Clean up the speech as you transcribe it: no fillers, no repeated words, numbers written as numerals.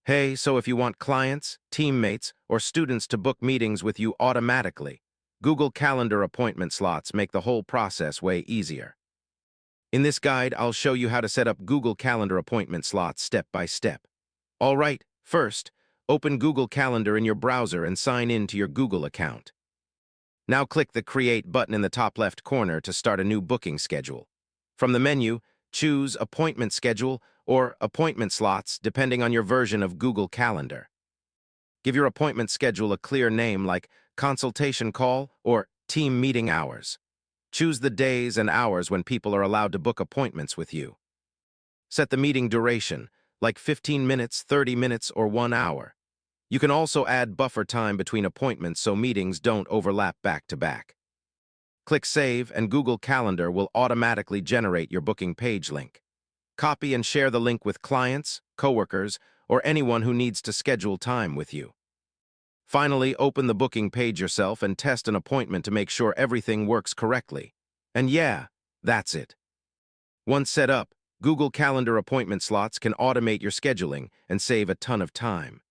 Hey, so if you want clients, teammates, or students to book meetings with you automatically, Google Calendar appointment slots make the whole process way easier. In this guide, I'll show you how to set up Google Calendar appointment slots step by step. All right, first, open Google Calendar in your browser and sign in to your Google account. Now click the Create button in the top left corner to start a new booking schedule. From the menu, choose Appointment Schedule or Appointment Slots depending on your version of Google Calendar. Give your appointment schedule a clear name like Consultation Call or Team Meeting Hours. Choose the days and hours when people are allowed to book appointments with you. Set the meeting duration, like 15 minutes, 30 minutes, or 1 hour. You can also add buffer time between appointments so meetings don't overlap back to back. Click Save and Google Calendar will automatically generate your booking page link. Copy and share the link with clients, coworkers, or anyone who needs to schedule time with you. Finally, open the booking page yourself and test an appointment to make sure everything works correctly. And yeah, that's it. Once set up, Google Calendar appointment slots can automate your scheduling and save a ton of time.